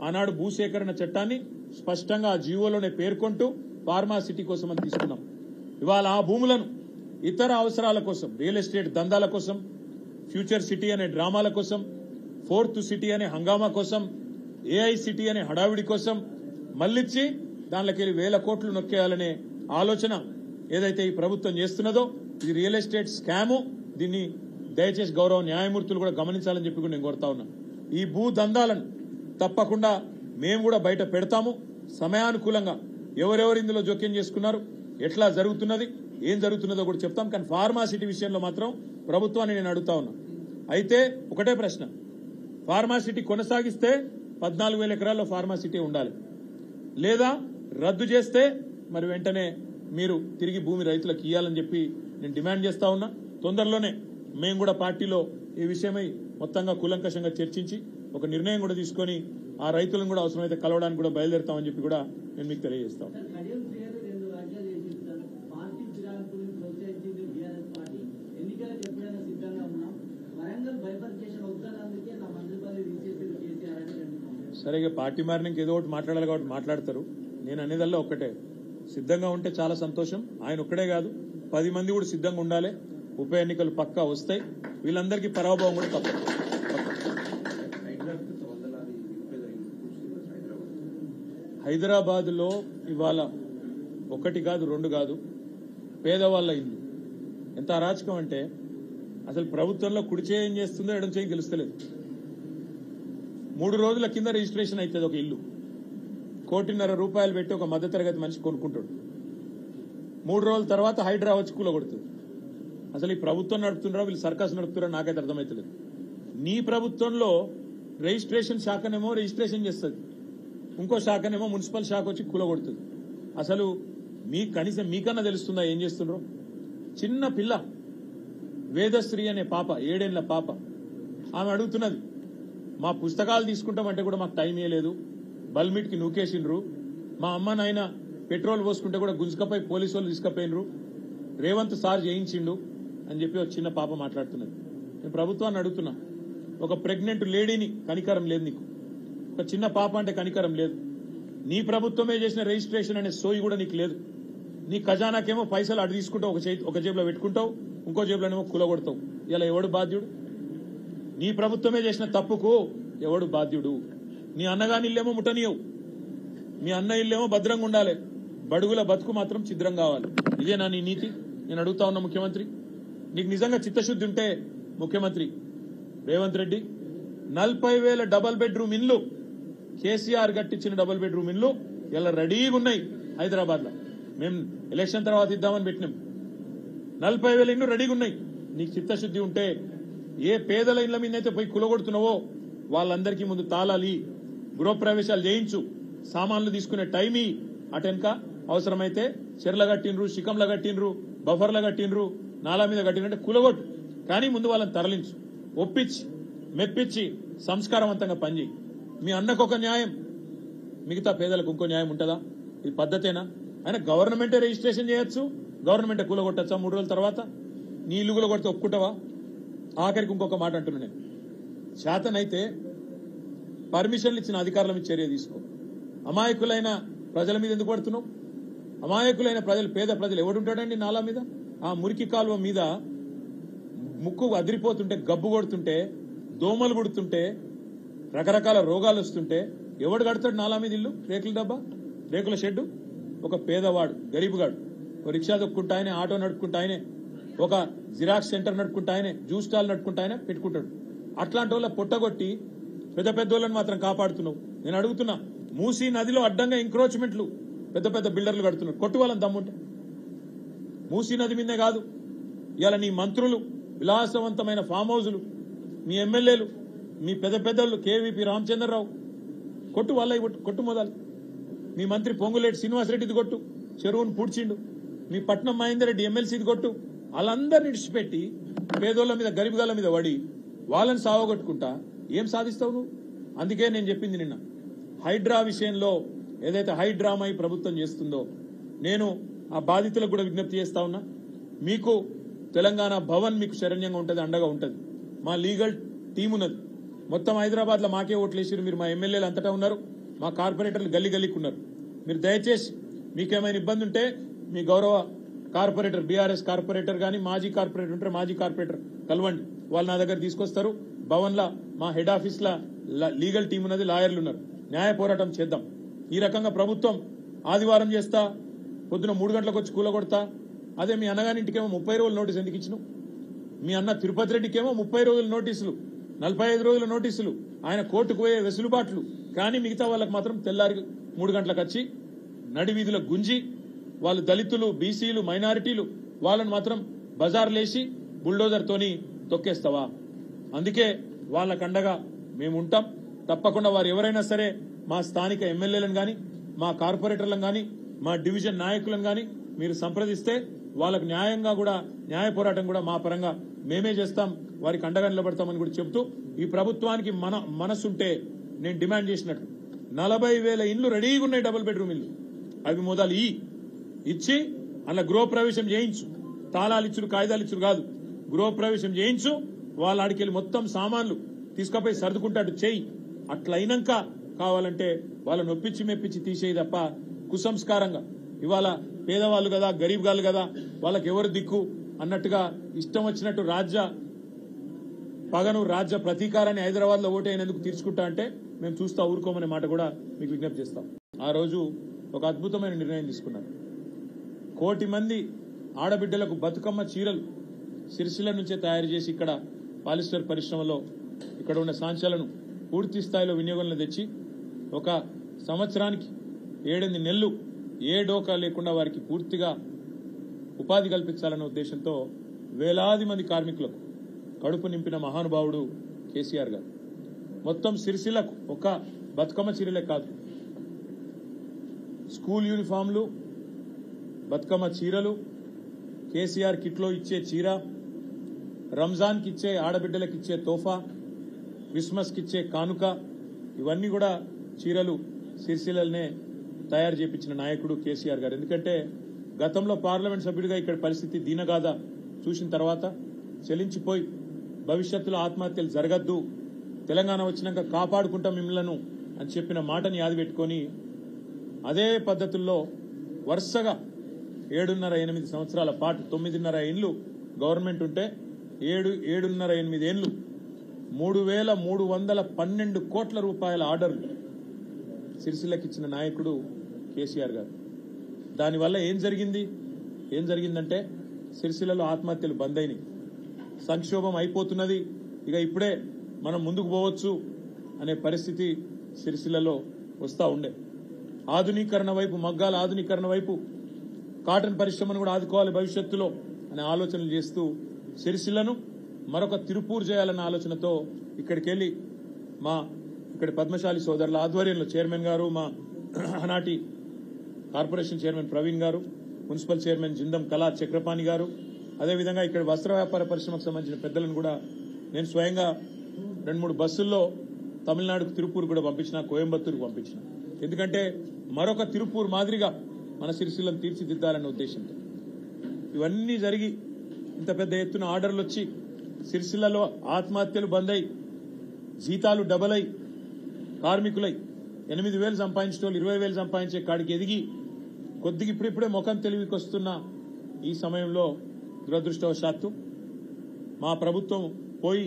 ఆనాడు భూసేకరణ చట్టాన్ని స్పష్టంగా ఆ జీవోలోనే పేర్కొంటూ ఫార్మా సిటీ కోసం అని తీసుకున్నాం. ఇవాళ ఆ భూములను ఇతర అవసరాల కోసం, రియల్ ఎస్టేట్ దందాల కోసం, ఫ్యూచర్ సిటీ అనే డ్రామాల కోసం, ఫోర్త్ సిటీ అనే హంగామా కోసం, ఏఐ సిటీ అనే హడావిడి కోసం మళ్ళిచ్చి దానిలోకి వేల కోట్లు నొక్కేయాలనే ఆలోచన ఏదైతే ఈ ప్రభుత్వం చేస్తున్నదో ఇది రియల్ ఎస్టేట్ స్కాము. దీన్ని దయచేసి గౌరవ న్యాయమూర్తులు కూడా గమనించాలని చెప్పి కూడా నేను కోరుతా ఉన్నా. ఈ భూ దందాలను తప్పకుండా మేము కూడా బయట పెడతాము. సమయానుకూలంగా ఎవరెవరు ఇందులో జోక్యం చేసుకున్నారు, ఎట్లా జరుగుతున్నది, ఏం జరుగుతున్నదో కూడా చెప్తాం. కానీ ఫార్మా సిటీ విషయంలో మాత్రం ప్రభుత్వాన్ని నేను అడుగుతా ఉన్నా. అయితే ఒకటే ప్రశ్న, ఫార్మా సిటీ కొనసాగిస్తే 14,000 ఎకరాల్లో ఫార్మా సిటీ ఉండాలి, లేదా రద్దు చేస్తే మరి వెంటనే మీరు తిరిగి భూమి రైతులకు ఇవ్వాలని చెప్పి నేను డిమాండ్ చేస్తా ఉన్నా. తొందరలోనే మేము కూడా పార్టీలో ఈ విషయమై మొత్తంగా కూలంకషంగా చర్చించి ఒక నిర్ణయం కూడా తీసుకొని ఆ రైతులను కూడా అవసరమైతే కలవడానికి కూడా బయలుదేరుతామని చెప్పి కూడా నేను మీకు తెలియజేస్తాను. సరే, పార్టీ మారినాక ఏదో ఒకటి మాట్లాడాలి కాబట్టి మాట్లాడతారు. నేను అనేదల్లా ఒక్కటే, సిద్ధంగా ఉంటే చాలా సంతోషం. ఆయన ఒక్కడే కాదు, 10 మంది కూడా సిద్ధంగా ఉండాలి. ఉప ఎన్నికలు పక్కా వస్తాయి. వీళ్ళందరికీ పరాభవం కూడా తప్పదు. హైదరాబాద్ లో ఇవాళ 1 కాదు 2 కాదు పేదవాళ్ళ ఇల్లు. ఎంత అరాచకం అంటే అసలు ప్రభుత్వంలో కుడి చేయి ఏం చేస్తుందో ఎడం చేయి తెలుస్తలేదు. 3 రోజుల కింద రిజిస్ట్రేషన్ అవుతుంది ఒక ఇల్లు. 1,50,00,000 రూపాయలు పెట్టి ఒక మధ్యతరగతి మనిషి కొనుక్కుంటాడు. 3 రోజుల తర్వాత హైడ్రా వచ్చి కూలగొడుతుంది. అసలు ఈ ప్రభుత్వం నడుపుతున్నారా వీళ్ళు సర్కస్ నడుపుతున్నారా నాకైతే అర్థమవుతలేదు. నీ ప్రభుత్వంలో రిజిస్ట్రేషన్ శాఖనేమో రిజిస్ట్రేషన్ చేస్తుంది, ఇంకో శాఖనేమో మున్సిపల్ శాఖ వచ్చి కూలగొడుతుంది. అసలు మీ కనీసం మీకన్నా తెలుస్తుందా ఏం చేస్తుండ్రో? చిన్న పిల్ల వేదశ్రీ అనే పాప, 7 ఏళ్ల పాప, ఆమె అడుగుతున్నది, మా పుస్తకాలు తీసుకుంటామంటే కూడా మాకు టైం ఇవ్వలేదు, బల్మిట్కి నూకేసిండ్రు, మా అమ్మ నాయన పెట్రోల్ పోసుకుంటే కూడా గుంజుకపోయి పోలీసు వాళ్ళు తీసుకుపోయినరు, రేవంత్ సార్ చేయించిండు అని చెప్పి ఒక చిన్న పాప మాట్లాడుతున్నది. నేను ప్రభుత్వాన్ని అడుగుతున్నా, ఒక ప్రెగ్నెంట్ లేడీని కనికరం లేదు నీకు, ఒక చిన్న పాప అంటే కనికరం లేదు. నీ ప్రభుత్వమే చేసిన రిజిస్ట్రేషన్ అనే సోయి కూడా నీకు లేదు. నీ ఖజానాకేమో పైసలు అటు తీసుకుంటావు, ఒక జేబులో పెట్టుకుంటావు, ఇంకో జేబులోనేమో కూలగొడతావు. ఇలా ఎవడు బాధ్యుడు? నీ ప్రభుత్వమే చేసిన తప్పుకు ఎవడు బాధ్యుడు? నీ అన్నగాని ఇల్లేమో ముట్టనీయవు, మీ అన్న ఇల్లేమో భద్రంగా ఉండాలి, బడుగుల బతుకు మాత్రం ఛిద్రం కావాలి. ఇదేనా నీ నీతి? నేను అడుగుతా ఉన్నా ముఖ్యమంత్రి, నీకు నిజంగా చిత్తశుద్ధి ఉంటే ముఖ్యమంత్రి రేవంత్ రెడ్డి 40,000 డబుల్ బెడ్రూమ్ ఇల్లు, కేసీఆర్ కట్టించిన డబుల్ బెడ్రూమ్ ఇల్లు ఇలా రెడీగా ఉన్నాయి హైదరాబాద్ లో. మేము ఎలక్షన్ తర్వాత ఇద్దామని పెట్టినాం. 40,000 ఇల్లు రెడీగా ఉన్నాయి. నీకు చిత్తశుద్ధి ఉంటే ఏ పేదల ఇళ్ల మీద అయితే పోయి కులగొడుతున్నావో వాళ్ళందరికీ ముందు తాళాలి, గృహప్రవేశాలు చేయించు, సామాన్లు తీసుకునే టైమీ, అటెనక అవసరమైతే చెర్ల కట్టినరు, శిఖంల కట్టినరు, బఫర్ల కట్టినరు, నాలా మీద కట్టినంటే కులగొట్టు, కానీ ముందు వాళ్ళని తరలించు, ఒప్పించి మెప్పించి సంస్కారవంతంగా పనిచేయి. మీ అన్నకు ఒక న్యాయం, మిగతా పేదలకు ఇంకో న్యాయం ఉంటుందా? ఇది పద్ధతేనా? ఆయన గవర్నమెంటే రిజిస్ట్రేషన్ చేయొచ్చు, గవర్నమెంటే కూలగొట్టచ్చా 3 రోజుల తర్వాత? నీ ఇల్లు కూలగొడితే ఒప్పుకుంటావా? ఆఖరికి ఇంకొక మాట అంటున్నా నేను, శాతనైతే పర్మిషన్లు ఇచ్చిన అధికారుల మీద చర్య తీసుకో. అమాయకులైన ప్రజల మీద ఎందుకు పడుతున్నావు? అమాయకులైన ప్రజలు, పేద ప్రజలు ఎవడుంటాడండి నాలా మీద? ఆ మురికి కాలువ మీద ముక్కు అదిరిపోతుంటే, గబ్బు కొడుతుంటే, దోమలు గుడుతుంటే, రకరకాల రోగాలు వస్తుంటే ఎవడు కడతాడు నాలా మీద ఇల్లు? రేకుల డబ్బా, రేకుల షెడ్డు. ఒక పేదవాడు, గరీబుగాడు, ఒక రిక్షా దొక్కుంటా ఆయనే, ఆటో నడుపుకుంటా ఆయనే, ఒక జిరాక్స్ సెంటర్ నడుపుకుంటా ఆయనే, జ్యూస్ స్టాల్ నడుపుకుంటా ఆయనే పెట్టుకుంటాడు. అట్లాంటి వాళ్ళ పొట్టగొట్టి పెద్ద పెద్ద వాళ్ళని మాత్రం కాపాడుతున్నావు. నేను అడుగుతున్నా, మూసీ నదిలో అడ్డంగా ఎంక్రోచ్మెంట్లు పెద్ద పెద్ద బిల్డర్లు కడుతున్నారు, కొట్టు వాళ్ళని దమ్ముంటే. మూసీ నది మీదే కాదు, ఇవాళ నీ మంత్రులు విలాసవంతమైన ఫామ్ హౌజులు, మీ ఎమ్మెల్యేలు, మీ పెద్ద పెద్దలు కేవీపీ రామచంద్రరావు కొట్టు, వాళ్ళ కొట్టు మొదలు. మీ మంత్రి పొంగులేటి శ్రీనివాసరెడ్డిది కొట్టు, చెరువును పూడ్చిండు. మీ పట్నం మహేందర్ రెడ్డి ఎమ్మెల్సీది కొట్టు. వాళ్ళందరినీ ఇడిచిపెట్టి పేదోళ్ల మీద, గరీబుగాళ్ళ మీద పడి వాళ్ళని సావగొట్టుకుంటా ఏం సాధిస్తావు నువ్వు? అందుకే నేను చెప్పింది నిన్న, హైడ్రా విషయంలో ఏదైతే హైడ్రామా ఈ ప్రభుత్వం చేస్తుందో, నేను ఆ బాధితులకు కూడా విజ్ఞప్తి చేస్తా ఉన్నా. మీకు తెలంగాణ భవన్ మీకు శరణ్యంగా ఉంటుంది, అండగా ఉంటుంది. మా లీగల్ టీం ఉన్నది, మొత్తం హైదరాబాద్ లో మాకే ఓట్లేసారు. మీరు మా ఎమ్మెల్యేలు అంతటా ఉన్నారు, మా కార్పొరేటర్లు గల్లీ గల్లీకి ఉన్నారు. మీరు దయచేసి మీకేమైనా ఇబ్బంది ఉంటే మీ గౌరవ కార్పొరేటర్, బీఆర్ఎస్ కార్పొరేటర్ గానీ మాజీ కార్పొరేటర్ ఉంటే మాజీ కార్పొరేటర్ కలవండి, వాళ్ళు నా దగ్గర తీసుకొస్తారు. భవన్ లా మా హెడ్ ఆఫీస్ లా లీగల్ టీం ఉన్నది, లాయర్లు ఉన్నారు. న్యాయ పోరాటం చేద్దాం. ఈ రకంగా ప్రభుత్వం ఆదివారం చేస్తా, పొద్దున 3 గంటలకు వచ్చి కూలగొడతా, అదే మీ అన్నగారింటికేమో 30 రోజుల నోటీస్ ఎందుకు ఇచ్చినావు? మీ అన్న తిరుపతి రెడ్డికేమో 30 రోజుల నోటీసులు, 45 రోజుల నోటీసులు, ఆయన కోర్టుకు పోయే వెసులుబాట్లు. కానీ మిగతా వాళ్ళకి మాత్రం తెల్లారి 3 గంటలకు వచ్చి నడి వీధులకు గుంజి, వాళ్ళు దళితులు, బీసీలు, మైనారిటీలు, వాళ్ళని మాత్రం బజార్లేసి బుల్డోజర్ తోని తొక్కేస్తావా? అందుకే వాళ్ళకండగా మేము ఉంటాం. తప్పకుండా వారు ఎవరైనా సరే మా స్థానిక ఎమ్మెల్యేలను గాని, మా కార్పొరేటర్లను గాని, మా డివిజన్ నాయకులను గాని మీరు సంప్రదిస్తే వాళ్ళకు న్యాయంగా కూడా న్యాయ పోరాటం కూడా మా పరంగా మేమే చేస్తాం, వారికి అండగా నిలబడతామని కూడా చెబుతూ, ఈ ప్రభుత్వానికి మనసుంటే నేను డిమాండ్ చేసినట్టు 40,000 ఇండ్లు రెడీగా ఉన్నాయి, డబుల్ బెడ్రూమ్ ఇల్లు. అవి మొదలు ఇచ్చి అలా గృహప్రవేశం చేయించు. తాళాలు ఇచ్చుడు, కాగితాలు ఇచ్చుడు కాదు, గృహప్రవేశం చేయించు. వాళ్ళ ఆడికెళ్ళి మొత్తం సామాన్లు తీసుకుపోయి సర్దుకుంటాడు చేయి. అట్లయినాక కావాలంటే వాళ్ళని నొప్పించి మెప్పించి తీసేయి తప్ప కుసంస్కారంగా ఇవాళ పేదవాళ్ళు కదా, గరీబ్ గాళ్ళు కదా, వాళ్ళకి ఎవరు దిక్కు అన్నట్టుగా ఇష్టం వచ్చినట్టు రాజ్య పగను, రాజ్య ప్రతీకారాన్ని హైదరాబాద్ లో ఓటైనందుకు తీర్చుకుంటా అంటే మేము చూస్తా ఊరుకోమనే మాట కూడా మీకు విజ్ఞప్తి చేస్తాం. ఆ రోజు ఒక అద్భుతమైన నిర్ణయం తీసుకున్నారు. 1 కోటి మంది ఆడబిడ్డలకు బతుకమ్మ చీరలు సిరిసిల్ల నుంచే తయారు చేసి ఇక్కడ పాలిస్టర్ పరిశ్రమలో ఇక్కడ ఉన్న సాంచాలను పూర్తి స్థాయిలో వినియోగంలో తెచ్చి ఒక సంవత్సరానికి 7-8 నెలలు ఏ డోకా లేకుండా వారికి పూర్తిగా ఉపాధి కల్పించాలన్న ఉద్దేశంతో వేలాది మంది కార్మికులకు కడుపు నింపిన మహానుభావుడు కేసీఆర్ గారు. మొత్తం సిరిసిల్లకు ఒక బతుకమ్మ చీరలే కాదు, స్కూల్ యూనిఫామ్లు, బతుకమ్మ చీరలు, కేసీఆర్ కిట్లో ఇచ్చే చీర, రంజాన్కి ఇచ్చే ఆడబిడ్డలకు ఇచ్చే తోఫా, క్రిస్మస్కి ఇచ్చే కానుక, ఇవన్నీ కూడా చీరలు సిరిసిల్లనే తయారు చేయించిన నాయకుడు కేసీఆర్ గారు. ఎందుకంటే గతంలో పార్లమెంట్ సభ్యుడిగా ఇక్కడ పరిస్థితి దీనగాథ చూసిన తర్వాత చెలించిపోయి భవిష్యత్తులో ఆత్మహత్యలు జరగద్దు, తెలంగాణ వచ్చినాక కాపాడుకుంటాం మిమ్మల్ని అని చెప్పిన మాటని యాది పెట్టుకొని అదే పద్ధతుల్లో వరుసగా 7.5-8 సంవత్సరాల పాటు 9.5 ఏళ్లు గవర్నమెంట్ ఉంటే 7.5-8 ఏళ్లు 3,312 కోట్ల రూపాయల ఆర్డర్లు సిరిసిల్లకి ఇచ్చిన నాయకుడు కేసీఆర్ గారు. దానివల్ల ఏం జరిగిందంటే సిరిసిల్లలో ఆత్మహత్యలు బంద్ అయినాయి, సంక్షోభం అయిపోతున్నది, ఇక ఇప్పుడే మనం ముందుకు పోవచ్చు అనే పరిస్థితి సిరిసిల్లలో వస్తా ఉండే. ఆధునీకరణ వైపు, మగ్గాల ఆధునీకరణ వైపు, కాటన్ పరిశ్రమను కూడా ఆదుకోవాలి భవిష్యత్తులో అనే ఆలోచనలు చేస్తూ సిరిసిల్లను మరొక తిరుపూర్ చేయాలన్న ఆలోచనతో ఇక్కడికి వెళ్లి ఇక్కడ పద్మశాలి సోదరుల ఆధ్వర్యంలో చైర్మన్ గారు, మా ఆనాటి కార్పొరేషన్ చైర్మన్ ప్రవీణ్ గారు, మున్సిపల్ చైర్మన్ జిందం కళా చక్రపాణి గారు, అదేవిధంగా ఇక్కడ వస్త్ర వ్యాపార పరిశ్రమకు సంబంధించిన పెద్దలను కూడా నేను స్వయంగా 2-3 బస్సుల్లో తమిళనాడుకు తిరుపూర్ కూడా పంపించిన, కోయంబత్తూరుకు పంపించిన. ఎందుకంటే మరొక తిరుపూర్ మాదిరిగా మన సిరిసిల్లను తీర్చిదిద్దాలన్న ఉద్దేశంతో ఇవన్నీ జరిగి ఇంత పెద్ద ఎత్తున ఆర్డర్లు వచ్చి సిరిసిల్లలో ఆత్మహత్యలు బంద్ అయి, జీతాలు డబల్ అయి, కార్మికులై 8,000 సంపాదించే వాళ్ళు 20,000 సంపాదించే కాడికి ఎదిగి కొద్దిగా ఇప్పుడిప్పుడే ముఖం తెలివికి వస్తున్న ఈ సమయంలో దురదృష్టవశాత్తు మా ప్రభుత్వం పోయి